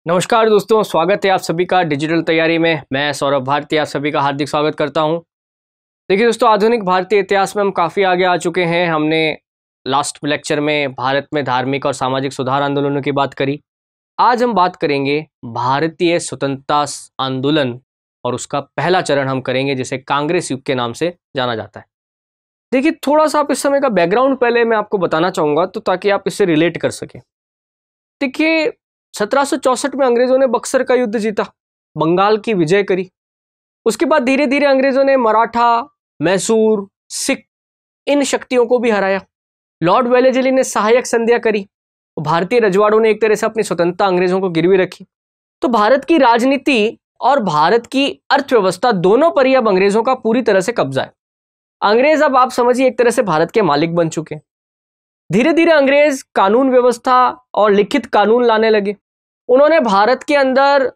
नमस्कार दोस्तों, स्वागत है आप सभी का डिजिटल तैयारी में। मैं सौरभ भारती आप सभी का हार्दिक स्वागत करता हूं। देखिए दोस्तों, आधुनिक भारतीय इतिहास में हम काफ़ी आगे आ चुके हैं। हमने लास्ट लेक्चर में भारत में धार्मिक और सामाजिक सुधार आंदोलनों की बात करी। आज हम बात करेंगे भारतीय स्वतंत्रता आंदोलन और उसका पहला चरण हम करेंगे, जिसे कांग्रेस युग के नाम से जाना जाता है। देखिए, थोड़ा सा आप इस समय का बैकग्राउंड पहले मैं आपको बताना चाहूँगा, तो ताकि आप इससे रिलेट कर सकें। देखिए, 1764 में अंग्रेजों ने बक्सर का युद्ध जीता, बंगाल की विजय करी। उसके बाद धीरे धीरे अंग्रेजों ने मराठा, मैसूर, सिख इन शक्तियों को भी हराया। लॉर्ड वेलेस्ली ने सहायक संधियां करी। भारतीय रजवाड़ों ने एक तरह से अपनी स्वतंत्रता अंग्रेजों को गिरवी रखी। तो भारत की राजनीति और भारत की अर्थव्यवस्था दोनों पर ही अब अंग्रेजों का पूरी तरह से कब्जा है। अंग्रेज अब आप समझिए एक तरह से भारत के मालिक बन चुके हैं। धीरे धीरे अंग्रेज कानून व्यवस्था और लिखित कानून लाने लगे। उन्होंने भारत के अंदर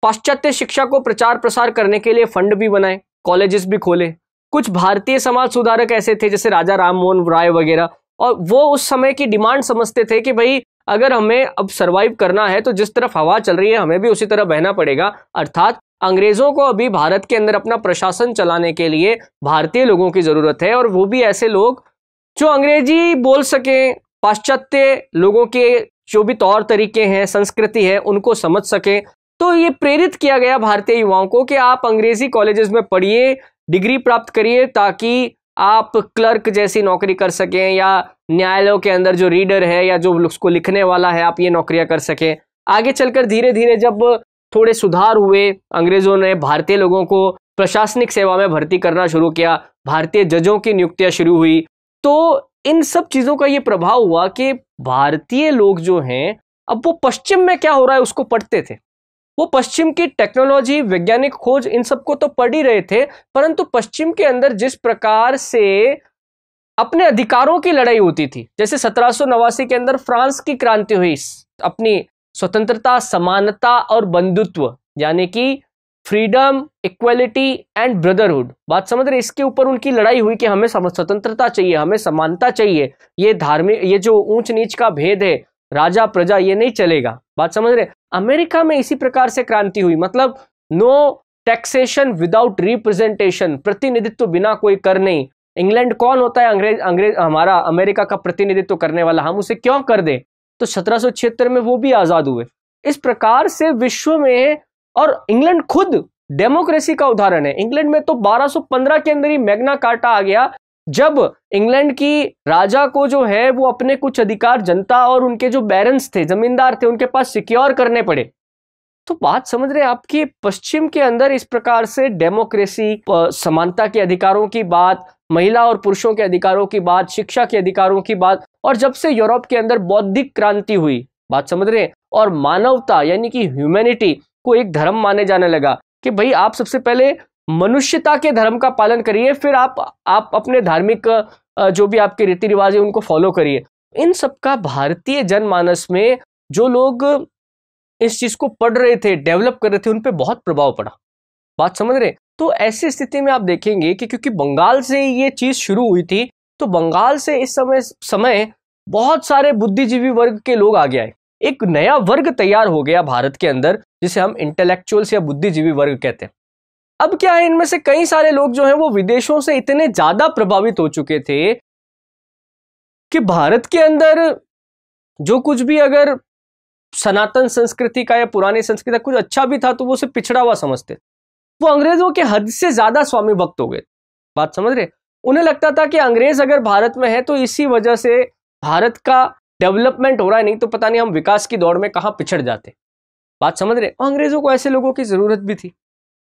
पाश्चात्य शिक्षा को प्रचार प्रसार करने के लिए फंड भी बनाए, कॉलेजेस भी खोले। कुछ भारतीय समाज सुधारक ऐसे थे जैसे राजा राम मोहन राय वगैरह, और वो उस समय की डिमांड समझते थे कि भाई अगर हमें अब सरवाइव करना है तो जिस तरफ हवा चल रही है हमें भी उसी तरफ बहना पड़ेगा। अर्थात अंग्रेजों को अभी भारत के अंदर अपना प्रशासन चलाने के लिए भारतीय लोगों की जरूरत है, और वो भी ऐसे लोग जो अंग्रेजी बोल सकें, पाश्चात्य लोगों के जो भी तौर तरीके हैं, संस्कृति है, उनको समझ सकें। तो ये प्रेरित किया गया भारतीय युवाओं को कि आप अंग्रेजी कॉलेजेस में पढ़िए, डिग्री प्राप्त करिए, ताकि आप क्लर्क जैसी नौकरी कर सकें, या न्यायालयों के अंदर जो रीडर है या जो उसको लिखने वाला है, आप ये नौकरियां कर सकें। आगे चलकर धीरे धीरे जब थोड़े सुधार हुए, अंग्रेजों ने भारतीय लोगों को प्रशासनिक सेवा में भर्ती करना शुरू किया, भारतीय जजों की नियुक्तियां शुरू हुई। तो इन सब चीजों का ये प्रभाव हुआ कि भारतीय लोग जो हैं अब वो पश्चिम में क्या हो रहा है उसको पढ़ते थे। वो पश्चिम की टेक्नोलॉजी, वैज्ञानिक खोज, इन सबको तो पढ़ ही रहे थे, परंतु पश्चिम के अंदर जिस प्रकार से अपने अधिकारों की लड़ाई होती थी, जैसे 1789 के अंदर फ्रांस की क्रांति हुई, अपनी स्वतंत्रता, समानता और बंधुत्व, यानी कि फ्रीडम, इक्वलिटी एंड ब्रदरहुड, बात समझ रहे, इसके ऊपर उनकी लड़ाई हुई कि हमें स्वतंत्रता चाहिए, हमें समानता चाहिए, ये धार्मिक, ये जो ऊंच नीच का भेद है, राजा प्रजा, ये नहीं चलेगा, बात समझ रहे। अमेरिका में इसी प्रकार से क्रांति हुई, मतलब नो टैक्सेशन विदाउट रिप्रेजेंटेशन, प्रतिनिधित्व बिना कोई कर नहीं। इंग्लैंड कौन होता है? अंग्रेज हमारा अमेरिका का प्रतिनिधित्व करने वाला, हम उसे क्यों कर दें? तो 1776 में वो भी आजाद हुए। इस प्रकार से विश्व में, और इंग्लैंड खुद डेमोक्रेसी का उदाहरण है। इंग्लैंड में तो 1215 के अंदर ही मैग्ना कार्टा आ गया, जब इंग्लैंड की राजा को जो है वो अपने कुछ अधिकार जनता और उनके जो बैरन्स थे, जमींदार थे, उनके पास सिक्योर करने पड़े। तो बात समझ रहे हैं आपकी, पश्चिम के अंदर इस प्रकार से डेमोक्रेसी, समानता के अधिकारों की बात, महिला और पुरुषों के अधिकारों की बात, शिक्षा के अधिकारों की बात, और जब से यूरोप के अंदर बौद्धिक क्रांति हुई, बात समझ रहे हैं, और मानवता यानी कि ह्यूमैनिटी को एक धर्म माने जाने लगा कि भाई आप सबसे पहले मनुष्यता के धर्म का पालन करिए, फिर आप अपने धार्मिक जो भी आपके रीति रिवाज है उनको फॉलो करिए। इन सब का भारतीय जनमानस में जो लोग इस चीज को पढ़ रहे थे, डेवलप कर रहे थे, उन पे बहुत प्रभाव पड़ा, बात समझ रहे। तो ऐसी स्थिति में आप देखेंगे कि क्योंकि बंगाल से ये चीज शुरू हुई थी, तो बंगाल से इस समय बहुत सारे बुद्धिजीवी वर्ग के लोग आगे आए। एक नया वर्ग तैयार हो गया भारत के अंदर, जिसे हम इंटेलेक्चुअल्स या बुद्धिजीवी वर्ग कहते हैं। अब क्या है, इनमें से कई सारे लोग जो हैं वो विदेशों से इतने ज्यादा प्रभावित हो चुके थे कि भारत के अंदर जो कुछ भी अगर सनातन संस्कृति का या पुरानी संस्कृति का कुछ अच्छा भी था तो वो उसे पिछड़ा हुआ समझते। वो अंग्रेजों के हद से ज्यादा स्वामी भक्त हो गए, बात समझ रहे। उन्हें लगता था कि अंग्रेज अगर भारत में है तो इसी वजह से भारत का डेवलपमेंट हो रहा है, नहीं तो पता नहीं हम विकास की दौड़ में कहां पिछड़ जाते, बात समझ रहे। अंग्रेजों को ऐसे लोगों की जरूरत भी थी।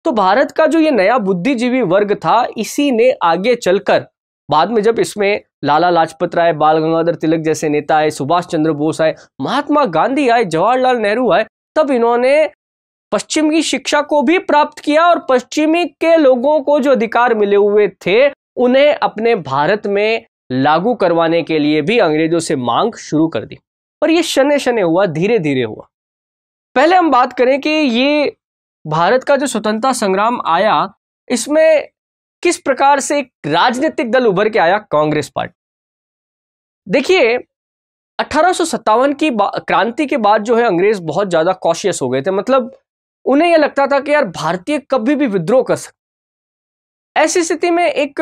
तो भारत का जो ये नया बुद्धिजीवी वर्ग था, इसी ने आगे चलकर बाद में जब इसमें लाला लाजपत राय, बाल गंगाधर तिलक जैसे नेता आए, सुभाष चंद्र बोस आए, महात्मा गांधी आए, जवाहरलाल नेहरू आए, तब इन्होंने पश्चिम की शिक्षा को भी प्राप्त किया, और पश्चिमी के लोगों को जो अधिकार मिले हुए थे उन्हें अपने भारत में लागू करवाने के लिए भी अंग्रेजों से मांग शुरू कर दी। पर यह शने शने हुआ, धीरे धीरे हुआ। पहले हम बात करें कि ये भारत का जो स्वतंत्रता संग्राम आया, इसमें किस प्रकार से एक राजनीतिक दल उभर के आया, कांग्रेस पार्टी। देखिए, 1857 की क्रांति के बाद जो है अंग्रेज बहुत ज्यादा कॉशियस हो गए थे। मतलब उन्हें यह लगता था कि यार भारतीय कभी भी विद्रोह कर सकते। ऐसी स्थिति में एक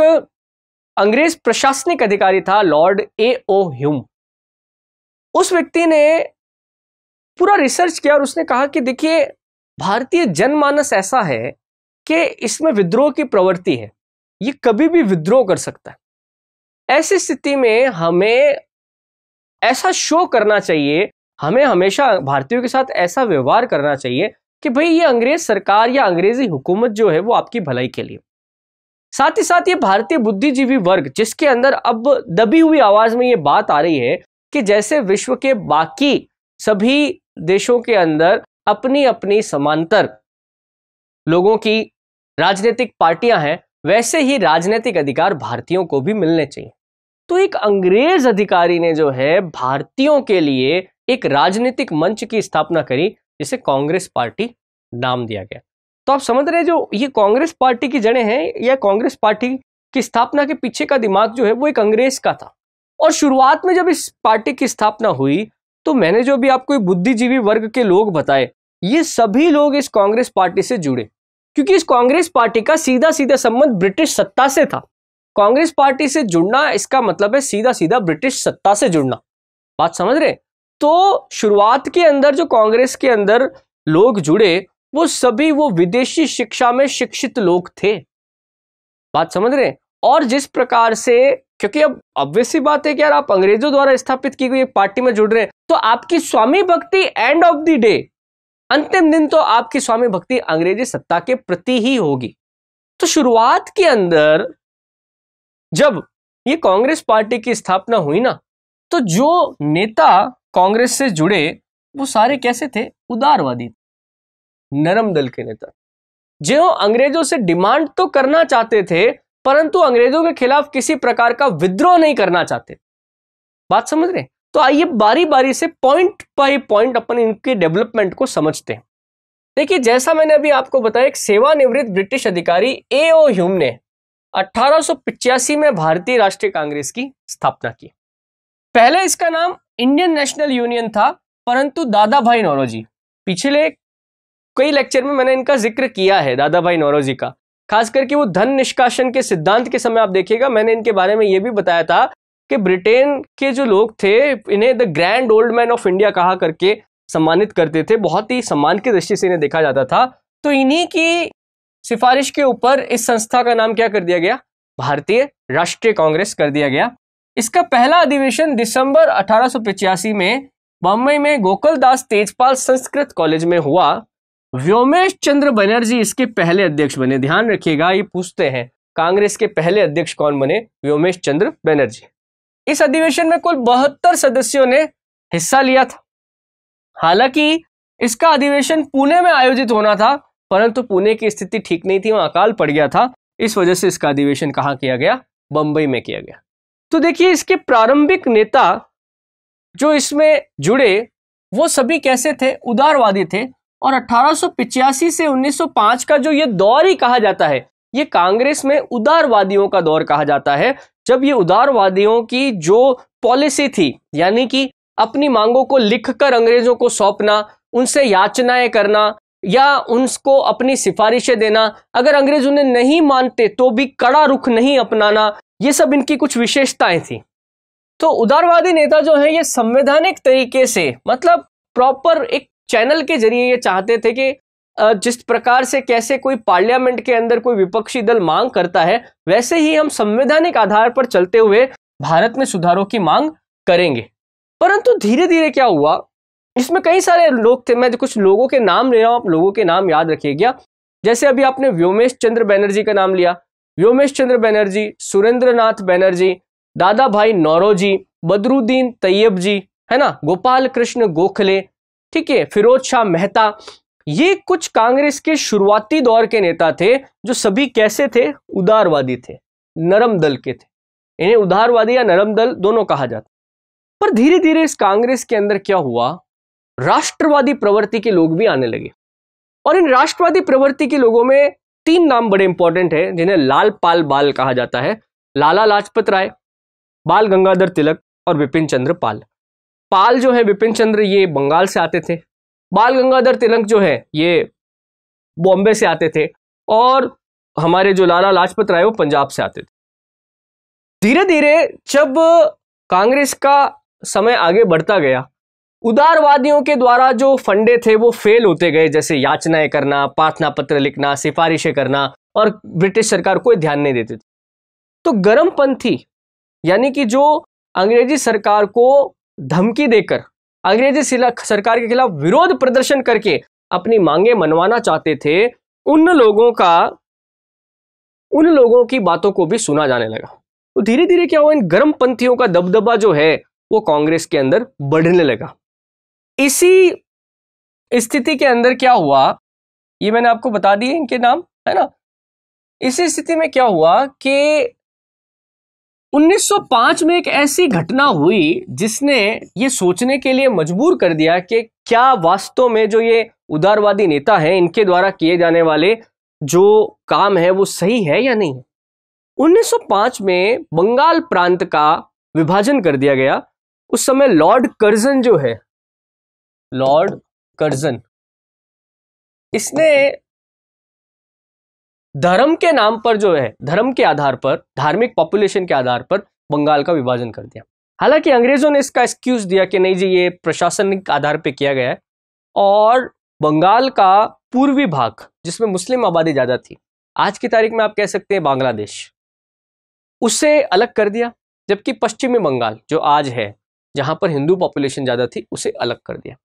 अंग्रेज प्रशासनिक अधिकारी था लॉर्ड A.O. ह्यूम। उस व्यक्ति ने पूरा रिसर्च किया और उसने कहा कि देखिए भारतीय जनमानस ऐसा है कि इसमें विद्रोह की प्रवृत्ति है, ये कभी भी विद्रोह कर सकता है। ऐसी स्थिति में हमें ऐसा शो करना चाहिए, हमें हमेशा भारतीयों के साथ ऐसा व्यवहार करना चाहिए कि भाई ये अंग्रेज सरकार या अंग्रेजी हुकूमत जो है वो आपकी भलाई के लिए। साथ ही साथ ये भारतीय बुद्धिजीवी वर्ग जिसके अंदर अब दबी हुई आवाज में ये बात आ रही है कि जैसे विश्व के बाकी सभी देशों के अंदर अपनी अपनी समांतर लोगों की राजनीतिक पार्टियां हैं, वैसे ही राजनीतिक अधिकार भारतीयों को भी मिलने चाहिए। तो एक अंग्रेज अधिकारी ने जो है भारतीयों के लिए एक राजनीतिक मंच की स्थापना करी जिसे कांग्रेस पार्टी नाम दिया गया। तो आप समझ रहे हैं जो ये कांग्रेस पार्टी की जड़ें हैं या कांग्रेस पार्टी की स्थापना के पीछे का दिमाग जो है वो एक अंग्रेज का था। और शुरुआत में जब इस पार्टी की स्थापना हुई तो मैंने जो भी आपको बुद्धिजीवी वर्ग के लोग बताए, ये सभी लोग इस कांग्रेस पार्टी से जुड़े क्योंकि इस कांग्रेस पार्टी का सीधा सीधा संबंध ब्रिटिश सत्ता से था। कांग्रेस पार्टी से जुड़ना इसका मतलब है सीधा सीधा ब्रिटिश सत्ता से जुड़ना। बात समझ रहे? तो शुरुआत के अंदर जो कांग्रेस के अंदर लोग जुड़े वो सभी वो विदेशी शिक्षा में शिक्षित लोग थे। बात समझ रहे? और जिस प्रकार से, क्योंकि अब ऑब्वियस सी बात है कि यार आप अंग्रेजों द्वारा स्थापित की गई एक पार्टी में जुड़ रहे हैं तो आपकी स्वामी भक्ति एंड ऑफ द डे, अंतिम दिन तो आपकी स्वामी भक्ति अंग्रेजी सत्ता के प्रति ही होगी। तो शुरुआत के अंदर जब ये कांग्रेस पार्टी की स्थापना हुई ना, तो जो नेता कांग्रेस से जुड़े वो सारे कैसे थे? उदारवादी, नरम दल के नेता, जो अंग्रेजों से डिमांड तो करना चाहते थे परंतु अंग्रेजों के खिलाफ किसी प्रकार का विद्रोह नहीं करना चाहते। बात समझ रहे? तो आइए बारी बारी से पॉइंट बाय पॉइंट अपन इनके डेवलपमेंट को समझते हैं। देखिए जैसा मैंने अभी आपको बताया, एक सेवानिवृत्त ब्रिटिश अधिकारी A.O. ह्यूम ने 1885 में भारतीय राष्ट्रीय कांग्रेस की स्थापना की। पहले इसका नाम इंडियन नेशनल यूनियन था, परंतु दादा भाई नौरोजी, पिछले कई लेक्चर में मैंने इनका जिक्र किया है दादा भाई नौरोजी का, खास करके वो धन निष्कासन के सिद्धांत के समय आप देखिएगा मैंने इनके बारे में यह भी बताया था कि ब्रिटेन के जो लोग थे इन्हें the grand old man of India कहा करके सम्मानित करते थे, बहुत ही सम्मान की दृष्टि से इन्हें देखा जाता था। तो इन्हीं की सिफारिश के ऊपर इस संस्था का नाम क्या कर दिया गया? भारतीय राष्ट्रीय कांग्रेस कर दिया गया। इसका पहला अधिवेशन दिसंबर 1885 में बम्बई में गोकुलदास तेजपाल संस्कृत कॉलेज में हुआ। व्योमेश चंद्र बनर्जी इसके पहले अध्यक्ष बने। ध्यान रखिएगा, ये पूछते हैं कांग्रेस के पहले अध्यक्ष कौन बने? व्योमेश चंद्र बनर्जी। इस अधिवेशन में कुल 72 सदस्यों ने हिस्सा लिया था। हालांकि इसका अधिवेशन पुणे में आयोजित होना था, परंतु पुणे की स्थिति ठीक नहीं थी, वहां अकाल पड़ गया था, इस वजह से इसका अधिवेशन कहां किया गया? बंबई में किया गया। तो देखिए इसके प्रारंभिक नेता जो इसमें जुड़े वो सभी कैसे थे? उदारवादी थे। और 1885 से 1905 का जो ये दौर ही कहा जाता है, ये कांग्रेस में उदारवादियों का दौर कहा जाता है, जब ये उदारवादियों की जो पॉलिसी थी, यानी कि अपनी मांगों को लिखकर अंग्रेजों को सौंपना, उनसे याचनाएं करना या उनको अपनी सिफारिशें देना, अगर अंग्रेज उन्हें नहीं मानते तो भी कड़ा रुख नहीं अपनाना, ये सब इनकी कुछ विशेषताएं थी। तो उदारवादी नेता जो है ये संवैधानिक तरीके से, मतलब प्रॉपर एक चैनल के जरिए ये चाहते थे कि जिस प्रकार से कैसे कोई पार्लियामेंट के अंदर कोई विपक्षी दल मांग करता है, वैसे ही हम संवैधानिक आधार पर चलते हुए भारत में सुधारों की मांग करेंगे। परंतु धीरे धीरे क्या हुआ, इसमें कई सारे लोग थे, मैं कुछ लोगों के नाम ले रहा हूं, आप लोगों के नाम याद रखिएगा। जैसे अभी आपने व्योमेश चंद्र बनर्जी का नाम लिया, व्योमेश चंद्र बनर्जी, सुरेंद्रनाथ बनर्जी, दादा भाई नौरोजी, बदरुद्दीन तैयब जी, है ना, गोपाल कृष्ण गोखले, ठीक है, फिरोज शाह मेहता, ये कुछ कांग्रेस के शुरुआती दौर के नेता थे जो सभी कैसे थे? उदारवादी थे, नरम दल के थे। इन्हें उदारवादी या नरम दल दोनों कहा जाता। पर धीरे धीरे इस कांग्रेस के अंदर क्या हुआ, राष्ट्रवादी प्रवृत्ति के लोग भी आने लगे। और इन राष्ट्रवादी प्रवृत्ति के लोगों में 3 नाम बड़े इंपॉर्टेंट हैं जिन्हें लाल पाल बाल कहा जाता है। लाला लाजपत राय, बाल गंगाधर तिलक और विपिन चंद्र पाल। पाल जो है बिपिन चंद्र ये बंगाल से आते थे, बाल गंगाधर तिलक जो है ये बॉम्बे से आते थे, और हमारे जो लाला लाजपत राय वो पंजाब से आते थे। धीरे धीरे जब कांग्रेस का समय आगे बढ़ता गया, उदारवादियों के द्वारा जो फंडे थे वो फेल होते गए, जैसे याचनाएं करना, प्रार्थना पत्र लिखना, सिफारिशें करना, और ब्रिटिश सरकार कोई ध्यान नहीं देते थे। तो गर्मपंथी यानी कि जो अंग्रेजी सरकार को धमकी देकर अंग्रेजी सरकार के खिलाफ विरोध प्रदर्शन करके अपनी मांगे मनवाना चाहते थे, उन लोगों की बातों को भी सुना जाने लगा। तो धीरे धीरे क्या हुआ, इन गर्मपंथियों का दबदबा जो है वो कांग्रेस के अंदर बढ़ने लगा। इसी स्थिति के अंदर क्या हुआ, ये मैंने आपको बता दिए इनके नाम, है ना। इसी स्थिति में क्या हुआ कि 1905 में एक ऐसी घटना हुई जिसने ये सोचने के लिए मजबूर कर दिया कि क्या वास्तव में जो ये उदारवादी नेता हैं इनके द्वारा किए जाने वाले जो काम है वो सही है या नहीं। 1905 में बंगाल प्रांत का विभाजन कर दिया गया। उस समय लॉर्ड कर्जन जो है, लॉर्ड कर्जन, इसने धर्म के नाम पर जो है, धर्म के आधार पर, धार्मिक पॉपुलेशन के आधार पर बंगाल का विभाजन कर दिया। हालांकि अंग्रेजों ने इसका एक्सक्यूज दिया कि नहीं जी ये प्रशासनिक आधार पर किया गया है, और बंगाल का पूर्वी भाग जिसमें मुस्लिम आबादी ज्यादा थी, आज की तारीख में आप कह सकते हैं बांग्लादेश, उसे अलग कर दिया, जबकि पश्चिमी बंगाल जो आज है जहां पर हिंदू पॉपुलेशन ज्यादा थी उसे अलग कर दिया।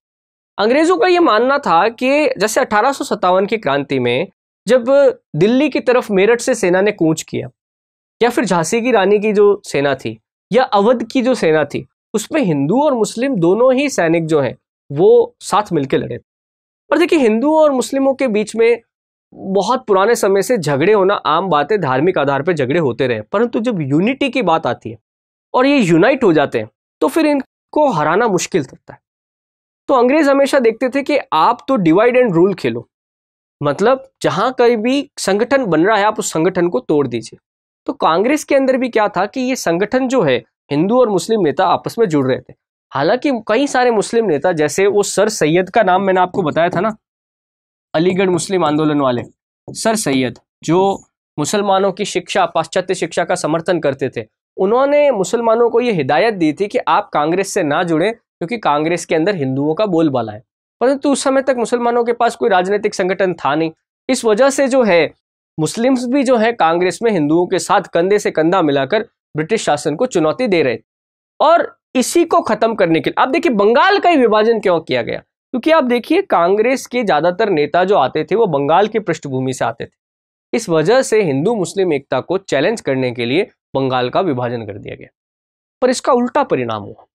अंग्रेजों का यह मानना था कि जैसे 1857 की क्रांति में जब दिल्ली की तरफ मेरठ से सेना ने कूच किया, या फिर झांसी की रानी की जो सेना थी, या अवध की जो सेना थी, उसमें हिंदू और मुस्लिम दोनों ही सैनिक जो हैं वो साथ मिलकर लड़े। और देखिए, हिंदुओं और मुस्लिमों के बीच में बहुत पुराने समय से झगड़े होना आम बात है, धार्मिक आधार पर झगड़े होते रहे, परंतु जब यूनिटी की बात आती है और ये यूनाइट हो जाते हैं तो फिर इनको हराना मुश्किल होता है। तो अंग्रेज हमेशा देखते थे कि आप तो डिवाइड एंड रूल खेलो, मतलब जहां कहीं भी संगठन बन रहा है आप उस संगठन को तोड़ दीजिए। तो कांग्रेस के अंदर भी क्या था कि ये संगठन जो है, हिंदू और मुस्लिम नेता आपस में जुड़ रहे थे। हालांकि कई सारे मुस्लिम नेता, जैसे वो सर सैयद का नाम मैंने आपको बताया था ना, अलीगढ़ मुस्लिम आंदोलन वाले सर सैयद, जो मुसलमानों की शिक्षा, पाश्चात्य शिक्षा का समर्थन करते थे, उन्होंने मुसलमानों को यह हिदायत दी थी कि आप कांग्रेस से ना जुड़ें क्योंकि कांग्रेस के अंदर हिंदुओं का बोलबाला है। परंतु उस समय तक मुसलमानों के पास कोई राजनीतिक संगठन था नहीं, इस वजह से जो है मुस्लिम्स भी जो है कांग्रेस में हिंदुओं के साथ कंधे से कंधा मिलाकर ब्रिटिश शासन को चुनौती दे रहे थे। और इसी को खत्म करने के लिए आप देखिए बंगाल का ही विभाजन क्यों किया गया, क्योंकि आप देखिए कांग्रेस के ज्यादातर नेता जो आते थे वो बंगाल की पृष्ठभूमि से आते थे। इस वजह से हिंदू मुस्लिम एकता को चैलेंज करने के लिए बंगाल का विभाजन कर दिया गया। पर इसका उल्टा परिणाम हुआ।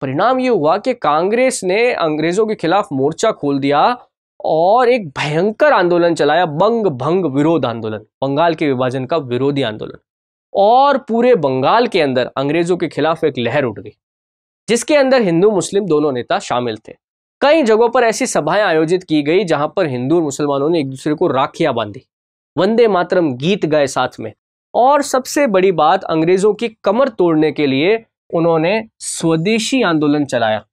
परिणाम यह हुआ कि कांग्रेस ने अंग्रेजों के खिलाफ मोर्चा खोल दिया और एक भयंकर आंदोलन चलाया, बंग भंग विरोध आंदोलन, बंगाल के विभाजन का विरोधी आंदोलन। और पूरे बंगाल के अंदर अंग्रेजों के खिलाफ एक लहर उठ गई जिसके अंदर हिंदू मुस्लिम दोनों नेता शामिल थे। कई जगहों पर ऐसी सभाएं आयोजित की गई जहां पर हिंदू और मुसलमानों ने एक दूसरे को राखियां बांधी, वंदे मातरम गीत गाए साथ में, और सबसे बड़ी बात, अंग्रेजों की कमर तोड़ने के लिए उन्होंने स्वदेशी आंदोलन चलाया,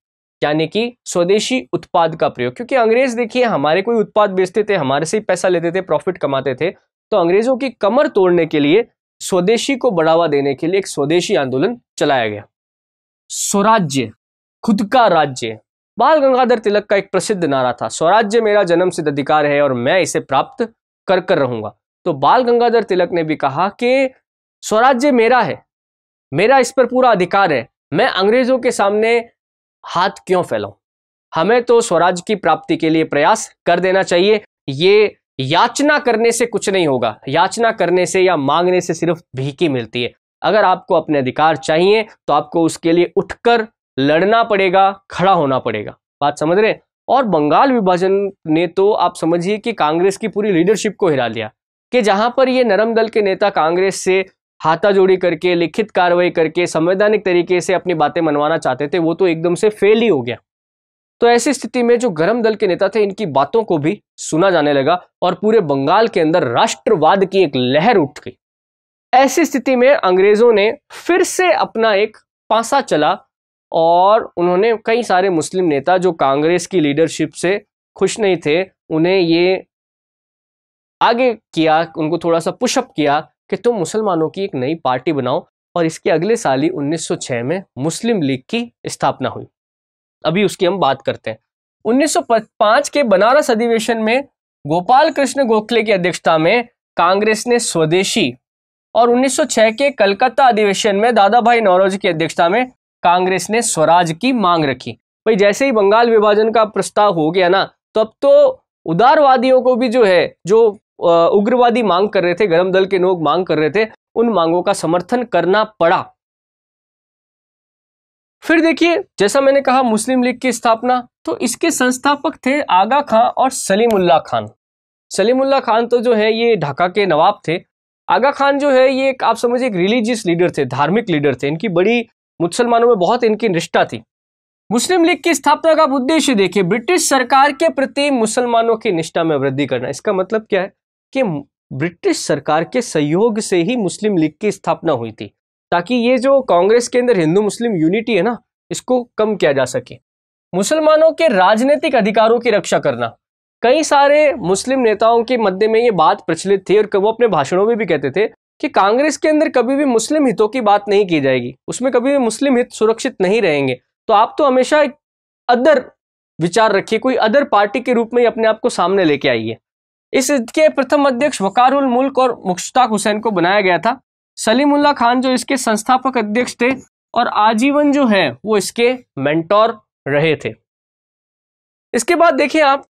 यानी कि स्वदेशी उत्पाद का प्रयोग। क्योंकि अंग्रेज देखिए हमारे कोई उत्पाद बेचते थे, हमारे से ही पैसा लेते थे, प्रॉफिट कमाते थे, तो अंग्रेजों की कमर तोड़ने के लिए, स्वदेशी को बढ़ावा देने के लिए एक स्वदेशी आंदोलन चलाया गया। स्वराज्य, खुद का राज्य, बाल गंगाधर तिलक का एक प्रसिद्ध नारा था, स्वराज्य मेरा जन्मसिद्ध अधिकार है और मैं इसे प्राप्त कर कर रहूंगा। तो बाल गंगाधर तिलक ने भी कहा कि स्वराज्य मेरा है, मेरा इस पर पूरा अधिकार है, मैं अंग्रेजों के सामने हाथ क्यों फैलाऊं, हमें तो स्वराज्य की प्राप्ति के लिए प्रयास कर देना चाहिए। ये याचना करने से कुछ नहीं होगा, याचना करने से या मांगने से सिर्फ भीख ही मिलती है। अगर आपको अपने अधिकार चाहिए तो आपको उसके लिए उठकर लड़ना पड़ेगा, खड़ा होना पड़ेगा। बात समझ रहे? और बंगाल विभाजन ने तो आप समझिए कि कांग्रेस की पूरी लीडरशिप को हिला लिया, कि जहां पर ये नरम दल के नेता कांग्रेस से हाथाजोड़ी करके, लिखित कार्रवाई करके, संवैधानिक तरीके से अपनी बातें मनवाना चाहते थे, वो तो एकदम से फेल ही हो गया। तो ऐसी स्थिति में जो गरम दल के नेता थे, इनकी बातों को भी सुना जाने लगा और पूरे बंगाल के अंदर राष्ट्रवाद की एक लहर उठ गई। ऐसी स्थिति में अंग्रेजों ने फिर से अपना एक पासा चला और उन्होंने कई सारे मुस्लिम नेता जो कांग्रेस की लीडरशिप से खुश नहीं थे, उन्हें ये आगे किया, उनको थोड़ा सा पुशअप किया कि तुम मुसलमानों की एक नई पार्टी बनाओ। और इसके अगले साल ही 1906 में मुस्लिम लीग की स्थापना हुई। अभी उसकी हम बात करते हैं। 1905 के बनारस अधिवेशन में गोपाल कृष्ण गोखले की अध्यक्षता में कांग्रेस ने स्वदेशी, और 1906 के कलकत्ता अधिवेशन में दादा भाई नौरोजी की अध्यक्षता में कांग्रेस ने स्वराज की मांग रखी। भाई जैसे ही बंगाल विभाजन का प्रस्ताव हो गया ना, तो अब तो उदारवादियों को भी जो है, जो उग्रवादी मांग कर रहे थे, गरम दल के लोग मांग कर रहे थे, उन मांगों का समर्थन करना पड़ा। फिर देखिए, जैसा मैंने कहा मुस्लिम लीग की स्थापना, तो इसके संस्थापक थे आगा खां और सलीमुल्लाह खान। सलीमुल्लाह खान तो जो है ये ढाका के नवाब थे। आगा खान जो है ये आप समझिए एक रिलीजियस लीडर थे, धार्मिक लीडर थे। इनकी बड़ी मुसलमानों में बहुत इनकी निष्ठा थी। मुस्लिम लीग की स्थापना का उद्देश्य देखिए, ब्रिटिश सरकार के प्रति मुसलमानों की निष्ठा में वृद्धि करना। इसका मतलब क्या है कि ब्रिटिश सरकार के सहयोग से ही मुस्लिम लीग की स्थापना हुई थी, ताकि ये जो कांग्रेस के अंदर हिंदू मुस्लिम यूनिटी है ना, इसको कम किया जा सके। मुसलमानों के राजनीतिक अधिकारों की रक्षा करना। कई सारे मुस्लिम नेताओं के मध्य में ये बात प्रचलित थी और वो अपने भाषणों में भी कहते थे कि कांग्रेस के अंदर कभी भी मुस्लिम हितों की बात नहीं की जाएगी, उसमें कभी भी मुस्लिम हित सुरक्षित नहीं रहेंगे। तो आप तो हमेशा एक अदर विचार रखिए, कोई अदर पार्टी के रूप में ही अपने आप को सामने लेके आइए। इसके प्रथम अध्यक्ष वकारुल मुल्क और मुश्ताक हुसैन को बनाया गया था। सलीमुल्लाह खान जो इसके संस्थापक अध्यक्ष थे और आजीवन जो है वो इसके मेंटोर रहे थे। इसके बाद देखिए आप,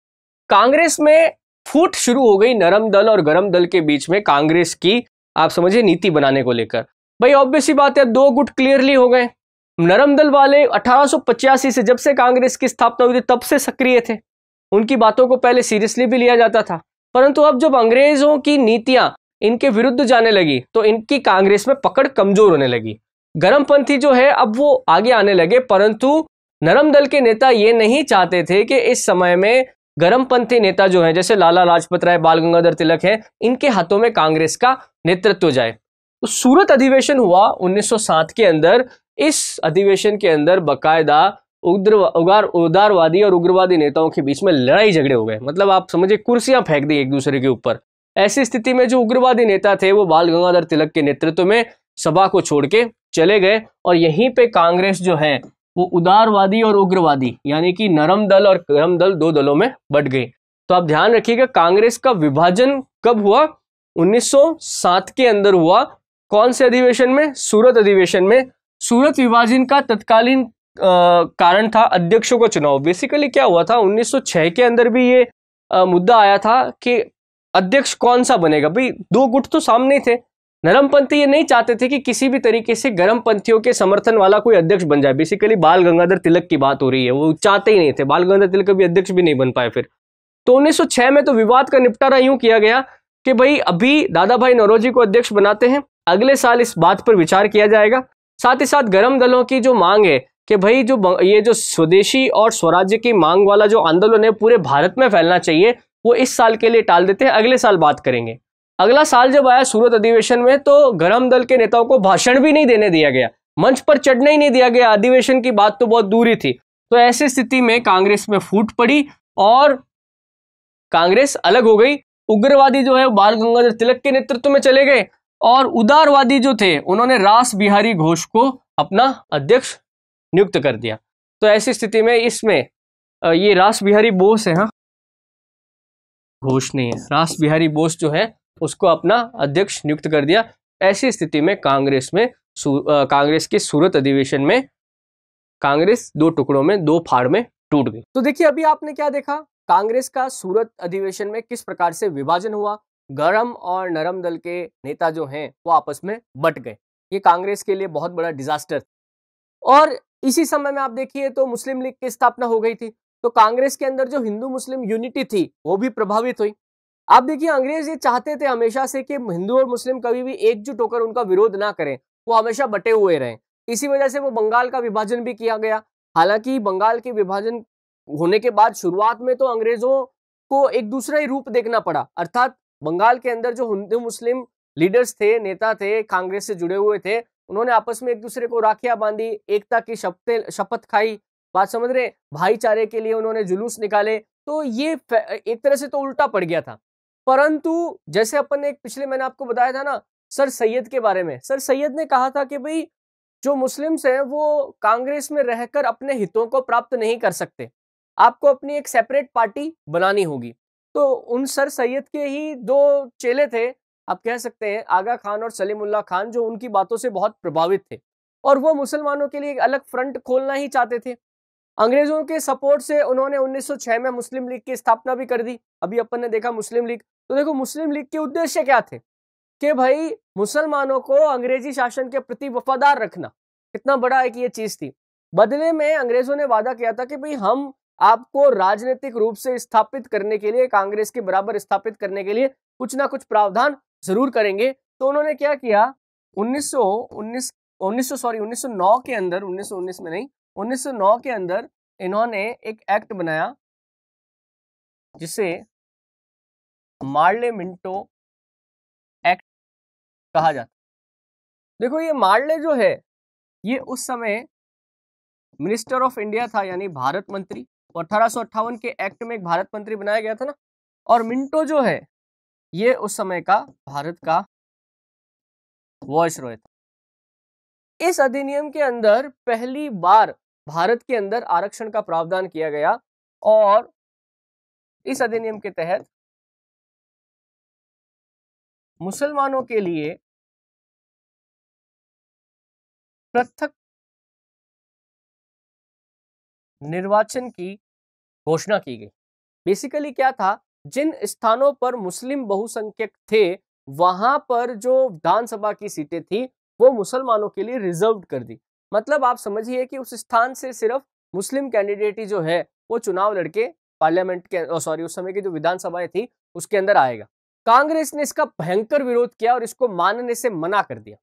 कांग्रेस में फूट शुरू हो गई नरम दल और गरम दल के बीच में कांग्रेस की, आप समझिए, नीति बनाने को लेकर। भाई ऑब्वियस सी बात है, दो गुट क्लियरली हो गए। नरम दल वाले 1885 से, जब से कांग्रेस की स्थापना हुई थी, तब से सक्रिय थे। उनकी बातों को पहले सीरियसली भी लिया जाता था, परंतु अब जब अंग्रेजों की नीतियां इनके विरुद्ध जाने लगी तो इनकी कांग्रेस में पकड़ कमजोर होने लगी। गरमपंथी जो है अब वो आगे आने लगे, परंतु नरम दल के नेता ये नहीं चाहते थे कि इस समय में गरमपंथी नेता जो है, जैसे लाला लाजपत राय, बाल गंगाधर तिलक है, इनके हाथों में कांग्रेस का नेतृत्व जाए। तो सूरत अधिवेशन हुआ 1907 के अंदर। इस अधिवेशन के अंदर बकायदा उदारवादी और उग्रवादी नेताओं के बीच में लड़ाई झगड़े हो गए। मतलब आप समझिए कुर्सियां फेंक दी एक दूसरे के ऊपर। ऐसी स्थिति में जो उग्रवादी नेता थे वो बाल गंगाधर तिलक के नेतृत्व में सभा को छोड़ के चले गए, और यहीं पे कांग्रेस जो है वो उदारवादी और उग्रवादी यानी कि नरम दल और गरम दल दो दलों में बट गई। तो आप ध्यान रखिएगा, कांग्रेस का विभाजन कब हुआ? 1907 के अंदर हुआ। कौन से अधिवेशन में? सूरत अधिवेशन में। सूरत विभाजन का तत्कालीन कारण था अध्यक्षों का चुनाव। बेसिकली क्या हुआ था, 1906 के अंदर भी ये मुद्दा आया था कि अध्यक्ष कौन सा बनेगा। भाई दो गुट तो सामने थे। नरमपंथी ये नहीं चाहते थे कि किसी भी तरीके से गरमपंथियों के समर्थन वाला कोई अध्यक्ष बन जाए। बेसिकली बाल गंगाधर तिलक की बात हो रही है, वो चाहते ही नहीं थे। बाल गंगाधर तिलक कभी अध्यक्ष भी नहीं बन पाए फिर। तो 1906 में तो विवाद का निपटारा यूं किया गया कि भाई अभी दादा भाई नौरोजी को अध्यक्ष बनाते हैं, अगले साल इस बात पर विचार किया जाएगा। साथ ही साथ गरम दलों की जो मांग है कि भाई ये जो स्वदेशी और स्वराज्य की मांग वाला जो आंदोलन है पूरे भारत में फैलना चाहिए, वो इस साल के लिए टाल देते हैं, अगले साल बात करेंगे। अगला साल जब आया सूरत अधिवेशन में, तो गरम दल के नेताओं को भाषण भी नहीं देने दिया गया, मंच पर चढ़ने ही नहीं दिया गया। अधिवेशन की बात तो बहुत दूर ही थी। तो ऐसी स्थिति में कांग्रेस में फूट पड़ी और कांग्रेस अलग हो गई। उग्रवादी जो है बाल गंगाधर तिलक के नेतृत्व में चले गए और उदारवादी जो थे उन्होंने रास बिहारी घोष को अपना अध्यक्ष नियुक्त कर दिया। तो ऐसी स्थिति में इसमें ये रास बिहारी बोस है, हाँ घोष नहीं है, रास बिहारी बोस जो है उसको अपना अध्यक्ष नियुक्त कर दिया। ऐसी स्थिति में कांग्रेस के सूरत अधिवेशन में कांग्रेस दो टुकड़ों में, दो फाड़ में टूट गई। तो देखिए अभी आपने क्या देखा, कांग्रेस का सूरत अधिवेशन में किस प्रकार से विभाजन हुआ। गरम और नरम दल के नेता जो हैं वो आपस में बट गए। ये कांग्रेस के लिए बहुत बड़ा डिजास्टर। और इसी समय में आप देखिए तो मुस्लिम लीग की स्थापना हो गई थी। तो कांग्रेस के अंदर जो हिंदू मुस्लिम यूनिटी थी वो भी प्रभावित हुई। आप देखिए अंग्रेज ये चाहते थे हमेशा से कि हिंदू और मुस्लिम कभी भी एकजुट होकर उनका विरोध ना करें, वो हमेशा बटे हुए रहें। इसी वजह से वो बंगाल का विभाजन भी किया गया। हालांकि बंगाल के विभाजन होने के बाद शुरुआत में तो अंग्रेजों को एक दूसरा ही रूप देखना पड़ा, अर्थात बंगाल के अंदर जो हिंदू मुस्लिम लीडर्स थे, नेता थे, कांग्रेस से जुड़े हुए थे, उन्होंने आपस में एक दूसरे को राखियां बांधी, एकता की शपथ खाई, बात समझ रहे, भाईचारे के लिए उन्होंने जुलूस निकाले। तो ये एक तरह से तो उल्टा पड़ गया था। परंतु जैसे अपन ने पिछले मैंने आपको बताया था ना सर सैयद के बारे में, सर सैयद ने कहा था कि भाई जो मुस्लिम्स हैं वो कांग्रेस में रहकर अपने हितों को प्राप्त नहीं कर सकते, आपको अपनी एक सेपरेट पार्टी बनानी होगी। तो उन सर सैयद के ही दो चेले थे, आप कह सकते हैं आगा खान और सलीमुल्लाह खान, जो उनकी बातों से बहुत प्रभावित थे और वो मुसलमानों के लिए एक अलग फ्रंट खोलना ही चाहते थे। अंग्रेजों के सपोर्ट से उन्होंने 1906 में मुस्लिम लीग की स्थापना भी कर दी। अभी अपन ने देखा मुस्लिम लीग, तो देखो मुस्लिम लीग के उद्देश्य क्या थे कि भाई मुसलमानों को अंग्रेजी शासन के प्रति वफादार रखना। कितना बड़ा है कि ये चीज थी। बदले में अंग्रेजों ने वादा किया था कि भाई हम आपको राजनीतिक रूप से स्थापित करने के लिए, कांग्रेस के बराबर स्थापित करने के लिए कुछ ना कुछ प्रावधान जरूर करेंगे। तो उन्होंने क्या किया, 1909 के अंदर, 1919 में नहीं, 1909 के अंदर इन्होंने एक एक्ट बनाया जिसे मार्ले मिंटो एक्ट कहा जाता। देखो ये मार्ले जो है ये उस समय मिनिस्टर ऑफ इंडिया था, यानी भारत मंत्री, और 1858 के एक्ट में एक भारत मंत्री बनाया गया था ना। और मिंटो जो है ये उस समय का भारत का वॉइसरॉय था। इस अधिनियम के अंदर पहली बार भारत के अंदर आरक्षण का प्रावधान किया गया और इस अधिनियम के तहत मुसलमानों के लिए पृथक निर्वाचन की घोषणा की गई। बेसिकली क्या था, जिन स्थानों पर मुस्लिम बहुसंख्यक थे वहां पर जो विधानसभा की सीटें थी वो मुसलमानों के लिए रिजर्व्ड कर दी। मतलब आप समझिए कि उस स्थान से सिर्फ मुस्लिम कैंडिडेट ही जो है वो चुनाव लड़के पार्लियामेंट के उस समय की जो विधानसभाएं थी उसके अंदर आएगा। कांग्रेस ने इसका भयंकर विरोध किया और इसको मानने से मना कर दिया।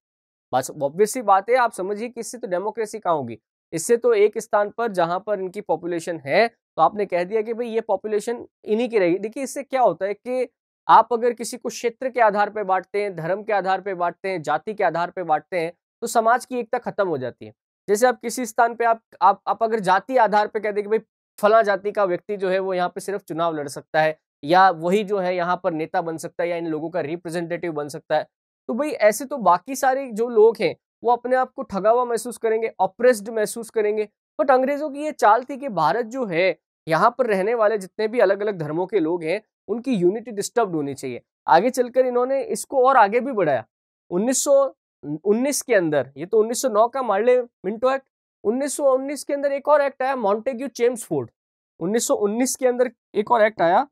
बस ऑब्वियस सी बात है, आप समझिए कि इससे तो डेमोक्रेसी कहाँ होगी। इससे तो एक स्थान पर जहां पर इनकी पॉपुलेशन है तो आपने कह दिया कि भाई ये पॉपुलेशन इन्हीं की रहेगी। देखिए इससे क्या होता है कि आप अगर किसी को क्षेत्र के आधार पर बांटते हैं, धर्म के आधार पर बांटते हैं, जाति के आधार पर बांटते हैं तो समाज की एकता खत्म हो जाती है। जैसे आप किसी स्थान पे आप अगर जाति आधार पर कह दें कि भाई फला जाति का व्यक्ति जो है वो यहाँ पे सिर्फ चुनाव लड़ सकता है या वही जो है यहाँ पर नेता बन सकता है या इन लोगों का रिप्रेजेंटेटिव बन सकता है, तो भाई ऐसे तो बाकी सारे जो लोग हैं वो अपने आप को ठगा हुआ महसूस करेंगे, ऑप्रेस्ड महसूस करेंगे। बट अंग्रेजों की ये चाल थी कि भारत जो है यहाँ पर रहने वाले जितने भी अलग अलग धर्मों के लोग हैं उनकी यूनिटी डिस्टर्ब होनी चाहिए। आगे चलकर इन्होंने इसको और आगे भी बढ़ाया। 1919 के अंदर, ये तो 1909 का मार्ले मिंटो एक्ट, 1919 के अंदर एक और एक्ट आया मॉन्टेग्यू चेम्सफोर्ड। 1919 के अंदर एक और एक्ट आया,